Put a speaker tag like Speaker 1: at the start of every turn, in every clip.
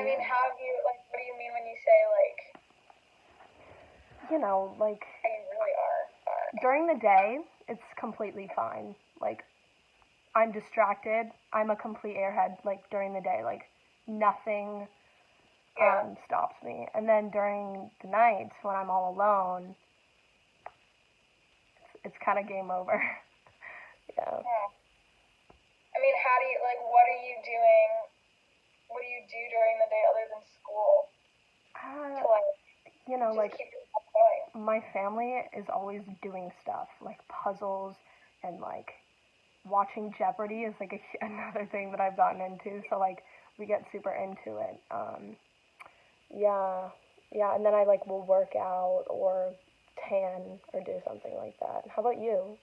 Speaker 1: mean, how do you, like, what do you mean when you say, like,
Speaker 2: you know, like,
Speaker 1: how you really are?
Speaker 2: during the day, it's completely fine. Like, I'm distracted. I'm a complete airhead, like, during the day. Like, nothing stops me. And then during the nights, when I'm all alone, it's kind of game over. Yeah.
Speaker 1: I mean, how do you, like, what are you doing? What do you do during the day other than school? To, like,
Speaker 2: you know,
Speaker 1: just
Speaker 2: like,
Speaker 1: keep yourself going?
Speaker 2: my family is always doing stuff, like puzzles and, like, watching Jeopardy is, like, another thing that I've gotten into. So, like, we get super into it. Yeah, yeah, and then I, like, will work out or tan or do something like that. How about you?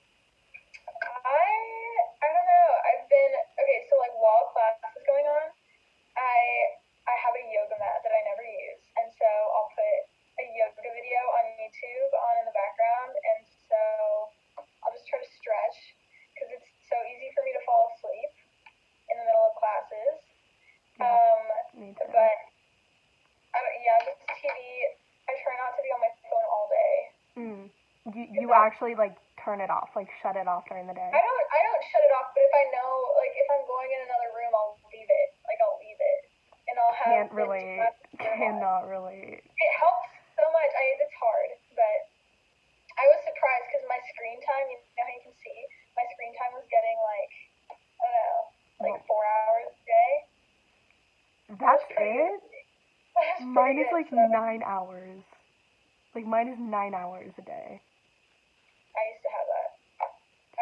Speaker 1: I don't know. I've been, okay, so, like, while class is going on, I I have a yoga mat that I never use, and so I'll put a yoga video on YouTube on in the background, and so I'll just try to stretch because it's so easy for me to fall asleep in the middle of classes.
Speaker 2: Me too.
Speaker 1: But I don't, yeah, just TV. I try not to be on my phone all day.
Speaker 2: You actually, like, turn it off, like, shut it off during the day?
Speaker 1: I don't shut it off, but if I know, like, if I'm going in another room, I'll leave it. Like, I'll leave it. And I'll have,
Speaker 2: Cannot relate.
Speaker 1: It helps so much. It's hard, but I was surprised because my screen time, you know how you can see, my screen time was getting, like, I don't know, like 4 hours a day.
Speaker 2: That's it? Mine is, like,
Speaker 1: so.
Speaker 2: 9 hours. Like, mine is 9 hours a day.
Speaker 1: I used to have that.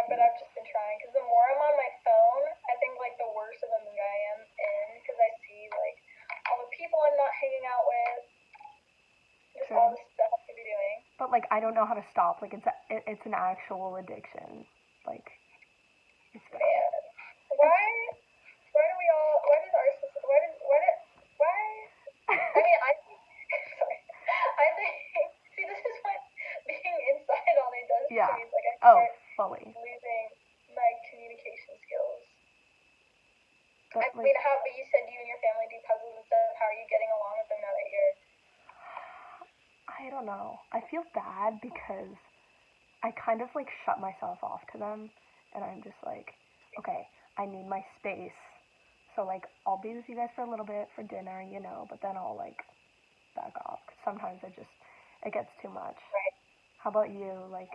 Speaker 1: But I've just been trying, because the more I'm on my phone, I think, like, the worse of a mood I am in, because I see, like, all the people I'm not hanging out with, just all the stuff I could be doing.
Speaker 2: But, like, I don't know how to stop. Like, it's an actual addiction. Like, it's bad.
Speaker 1: Man, why do we all, why does our, why, I mean, I think, sorry, I think, see, this is what being inside all day does to me. It's like, I start
Speaker 2: fully
Speaker 1: losing my communication skills.
Speaker 2: But,
Speaker 1: I mean, but you said you and your family do puzzles and stuff. How are you getting along with them now that you're...
Speaker 2: I don't know. I feel bad because I kind of, like, shut myself off to them, and I'm just like, okay, I need my space. So, like, I'll be with you guys for a little bit for dinner, you know, but then I'll, like, back off. Cause sometimes it gets too much.
Speaker 1: Right.
Speaker 2: How about you? Like,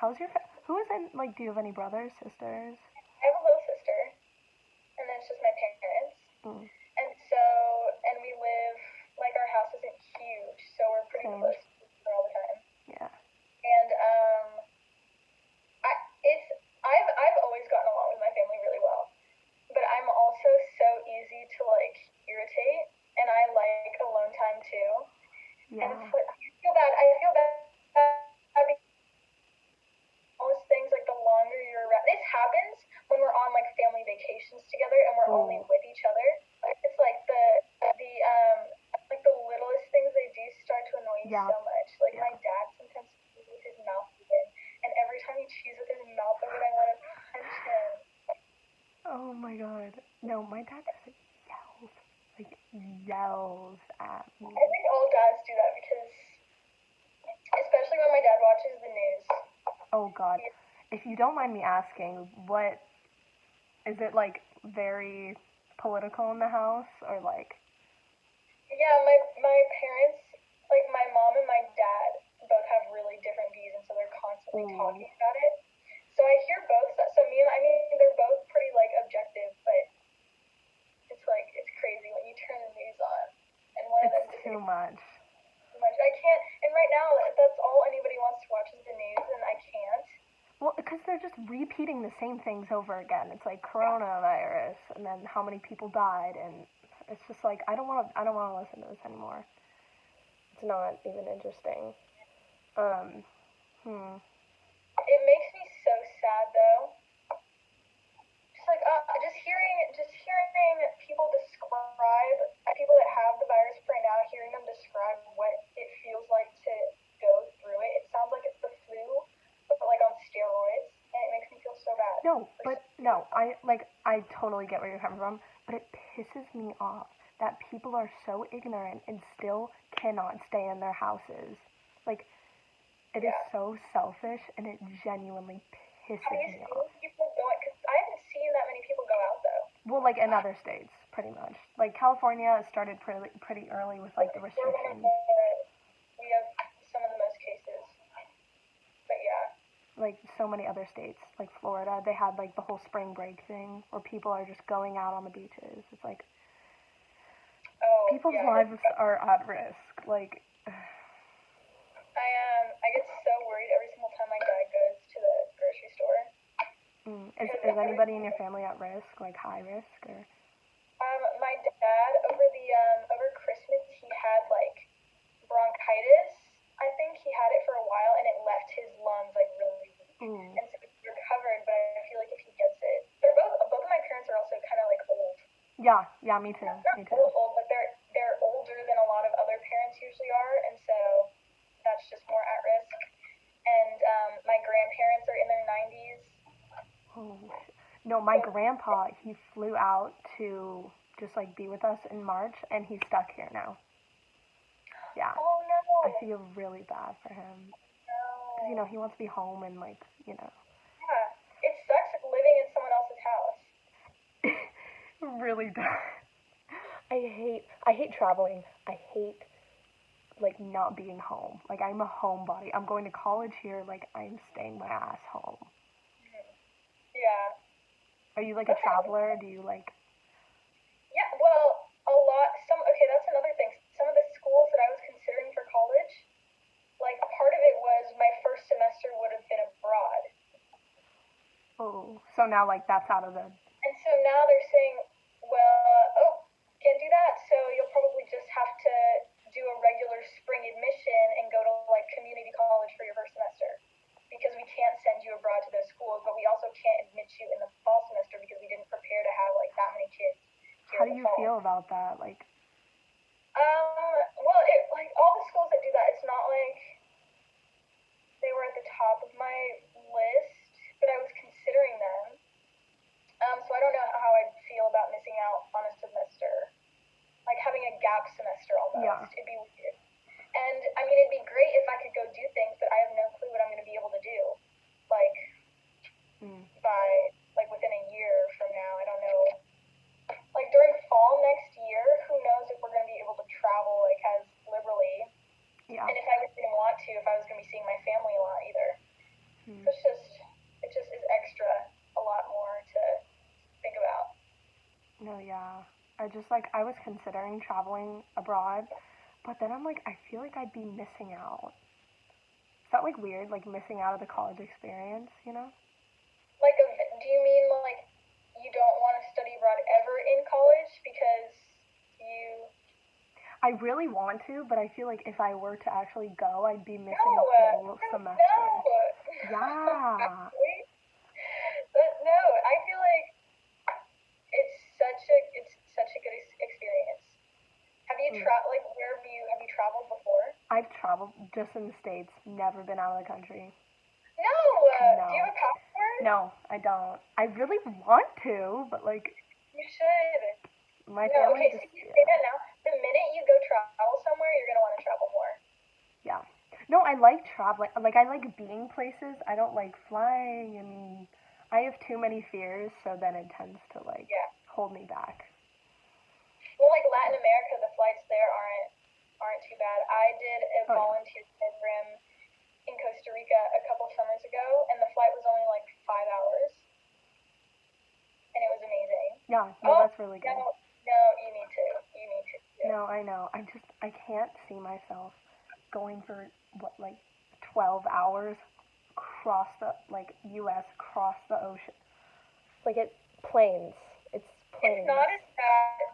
Speaker 2: how's your, who is in, like, do you have any brothers, sisters?
Speaker 1: I have a little sister, and then it's just my parents. And so, and we live, like, our house isn't huge, so we're pretty close to each other all the time.
Speaker 2: Yeah.
Speaker 1: And, I've always gotten along with my family really well. But I'm also so easy to, like, irritate, and I like alone time too. Yeah. And it's like, I feel bad all those things, like, the longer you're around. This happens when we're on, like, family vacations together and we're only with each other. It's like like, the littlest things they do start to annoy you so much. Like, my dad sometimes chews with his mouth open, and every time he chews with his mouth open, I want to punch him.
Speaker 2: Oh my god. No, my dad just yells at me.
Speaker 1: I think all dads do that because, especially when my dad watches the news.
Speaker 2: Oh god. If you don't mind me asking, what, is it, like, very political in the house, or, like?
Speaker 1: Yeah, my parents, like, my mom and my dad both have really different views, and so they're constantly talking about it. So I hear both sides. So I mean, they're both pretty, like, objective, but it's, like, it's crazy when you turn the news on, and one of them
Speaker 2: It's too much.
Speaker 1: I can't, and right now, that's all anybody wants to watch is the news, and I can't.
Speaker 2: Well, because they're just repeating the same things over again. It's like coronavirus, and then how many people died, and it's just like, I don't want to listen to this anymore. It's not even interesting.
Speaker 1: It makes me so sad, though. Just like, just hearing people describe, people that have the virus right now, hearing them describe what it feels like to go through it. It sounds like it's the flu, but, like, on steroids, and it makes me feel so bad.
Speaker 2: I totally get where you're coming from, but it pisses me off that people are so ignorant and still cannot stay in their houses. Like, it is so selfish, and it genuinely pisses me off.
Speaker 1: People going? Because I haven't seen that many people go out though.
Speaker 2: Well, like in other states, pretty much. Like California started pretty early with like the restrictions.
Speaker 1: We have some of the most cases, but yeah.
Speaker 2: Like so many other states, like Florida, they had like the whole spring break thing where people are just going out on the beaches. It's like people's lives are at risk. Like
Speaker 1: I get so worried every single time my dad goes to the grocery store.
Speaker 2: Is anybody in your family at risk, like high risk, or?
Speaker 1: My dad over Christmas he had like bronchitis. I think he had it for a while and it left his lungs like really weak. And so he recovered, but I feel like if he gets it, both of my parents are also kind of like old.
Speaker 2: Yeah, me too.
Speaker 1: Not old, but they're older than a lot of other parents usually are, and so that's just more at risk. And my grandparents are in their 90s.
Speaker 2: Oh, no, my grandpa, he flew out to just like be with us in March, and he's stuck here now. Yeah.
Speaker 1: Oh no.
Speaker 2: I feel really bad for him.
Speaker 1: No.
Speaker 2: Because, you know, he wants to be home and like, you know.
Speaker 1: Yeah. It sucks living in someone else's house.
Speaker 2: It really does. I hate traveling. I hate like not being home. Like I'm a homebody. I'm going to college here, like I'm staying my ass home.
Speaker 1: Yeah.
Speaker 2: Are you like a traveler? Do you like?
Speaker 1: Yeah, well, a lot. Okay, that's another thing. Some of the schools that I was considering for college, like part of it was my first semester would have been abroad.
Speaker 2: Oh, so now like that's out of the.
Speaker 1: And so now they're saying, well, can't do that. So you'll probably just have to do a regular spring admission and go to like community college for your first semester. Because we can't send you abroad to those schools, but we also can't admit you in the fall semester because we didn't prepare to have like that many kids.
Speaker 2: How do you feel about that? Like,
Speaker 1: well, like all the schools that do that, it's not like they were at the top of my list, but I was considering them. So I don't know how I'd feel about missing out on a semester, like having a gap semester almost.
Speaker 2: Yeah.
Speaker 1: It'd be weird. And I mean, it'd be great if I could go do things, but I have no clue what I'm going to be able to do. Like by like within a year from now, I don't know. Like during fall next year, who knows if we're going to be able to travel like as liberally.
Speaker 2: Yeah.
Speaker 1: And if I was going to want to, if I was going to be seeing my family a lot either. So it just is extra a lot more to think about.
Speaker 2: No, yeah. I was considering traveling abroad, but then I'm like, I feel like I'd be missing out. Is that like weird, like missing out of the college experience, you know?
Speaker 1: Like, do you mean like you don't want to study abroad ever in college because you...
Speaker 2: I really want to, but I feel like if I were to actually go, I'd be missing a whole semester.
Speaker 1: No.
Speaker 2: Yeah.
Speaker 1: No, I feel like it's such a good experience. Have you have you traveled before?
Speaker 2: I've traveled just in the States, never been out of the country.
Speaker 1: No.
Speaker 2: No.
Speaker 1: Do you have a passport?
Speaker 2: No, I don't. I really want to, but like.
Speaker 1: You should.
Speaker 2: My family
Speaker 1: okay, so you say that now. The minute you go travel somewhere, you're gonna want to travel more.
Speaker 2: Yeah. No, I like traveling. Like I like being places. I don't like flying, and I have too many fears, so then it tends to like hold me back.
Speaker 1: Well, like Latin America, the flights there aren't too bad. I did a volunteer program in Costa Rica a couple summers ago, and the flight was only like 5 hours, and it was amazing.
Speaker 2: Yeah, no, that's really good.
Speaker 1: No, you need to.
Speaker 2: No, I know. I can't see myself going for like 12 hours across the U.S. across the ocean. Like planes. It's planes.
Speaker 1: It's not as bad.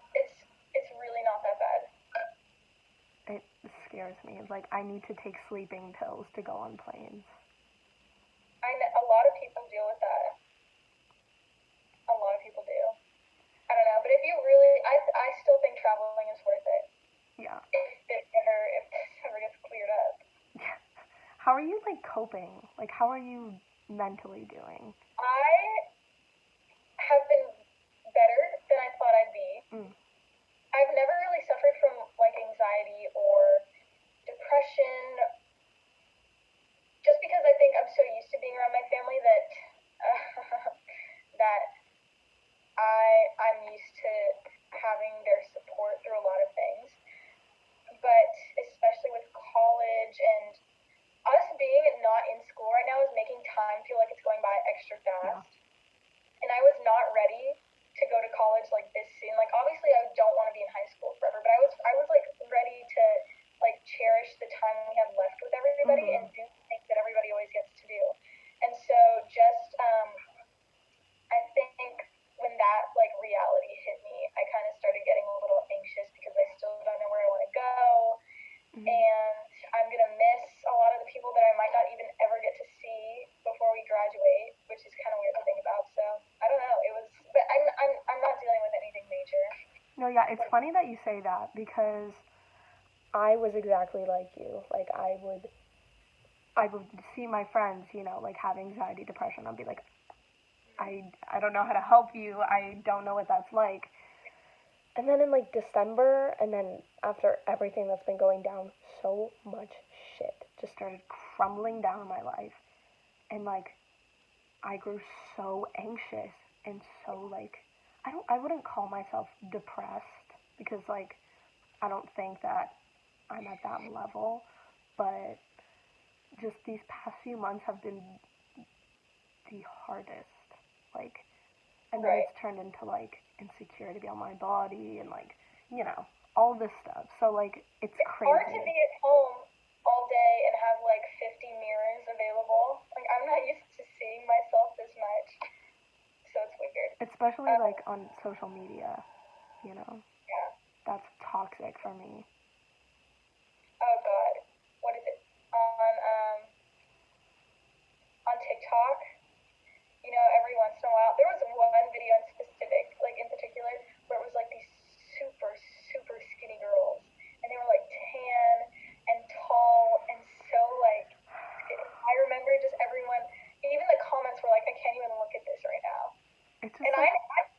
Speaker 1: It's really not that bad.
Speaker 2: It scares me. Like I need to take sleeping pills to go on planes.
Speaker 1: A lot of people deal with that. A lot of people do. I don't know, but if you really, I still think traveling is worth it.
Speaker 2: Yeah.
Speaker 1: If this ever gets cleared up.
Speaker 2: Yeah. How are you like coping? Like how are you mentally doing?
Speaker 1: I have been better than I thought I'd be. I've never I'm used to having their support through a lot of things. But especially with college and us being not in school right now is making time feel like it's going by extra
Speaker 2: Yeah.
Speaker 1: fast. And I was not ready to go to college like this soon. Like obviously I don't want to be in high school forever, but I was like ready to like cherish the time we have left with everybody and
Speaker 2: Mhm.
Speaker 1: do things that everybody always gets to do. And so just I think when that like reality hit me, I kind of started getting a little anxious because I still don't know where I want to go,
Speaker 2: Mhm.
Speaker 1: and I'm gonna miss a lot of the people that I might not even ever get to see before we graduate, which is kind of weird to think about. So I don't know. It was, but I'm not dealing with anything major.
Speaker 2: No, yeah, it's funny that you say that because I was exactly like you. Like I would see my friends, like have anxiety, depression. I'd be like, I don't know how to help you. I don't know what that's like. And then in like December, and then after everything that's been going down, so much shit just started crumbling down in my life. And like I grew so anxious and so like I wouldn't call myself depressed because like I don't think that I'm at that level, but just these past few months have been the hardest. Like, and then
Speaker 1: Right.
Speaker 2: it's turned into like insecurity on my body and like, you know, all this stuff. So like, it's
Speaker 1: It's hard to
Speaker 2: crazy.
Speaker 1: be at home all day and have like 50 mirrors available. Like I'm not used to seeing myself this much, so it's weird.
Speaker 2: Especially
Speaker 1: Um,
Speaker 2: like on social media, you know,
Speaker 1: yeah.
Speaker 2: that's toxic for me.
Speaker 1: Oh God. What is it on TikTok? You know, every once in a while, there was one video in specific, like in particular, where it was like these super, super skinny girls, and they were like tan and tall and so like skinny. I remember just everyone, even the comments were like, I can't even look at this right now.
Speaker 2: It's
Speaker 1: And
Speaker 2: just like,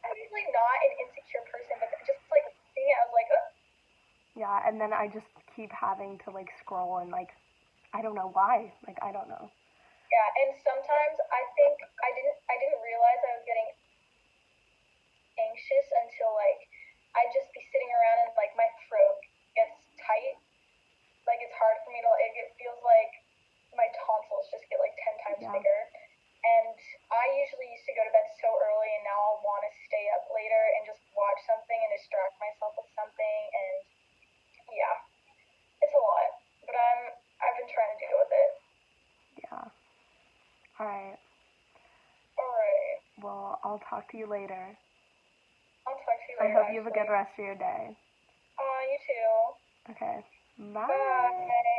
Speaker 1: I'm usually not an insecure person, but just like seeing it, I was like, oh,
Speaker 2: yeah, and then I just keep having to like scroll and like, I don't know why. Like, I don't know.
Speaker 1: yeah. And sometimes I think I didn't realize I was getting anxious until like I'd just be sitting around and like my throat gets tight. Like it's hard for me to like it feels like my tonsils just get like 10 times
Speaker 2: Yeah.
Speaker 1: bigger. And I usually used to go to bed so early and now I'll want to stay up later and just watch something and distract myself with something, and yeah, it's a lot. But I've been trying to deal with it.
Speaker 2: Yeah. All right.
Speaker 1: Alright.
Speaker 2: Well, I'll talk to you later.
Speaker 1: I'll talk to you
Speaker 2: I
Speaker 1: later
Speaker 2: hope you have a
Speaker 1: actually.
Speaker 2: good rest of your day.
Speaker 1: You too.
Speaker 2: Okay. Bye.
Speaker 1: Bye.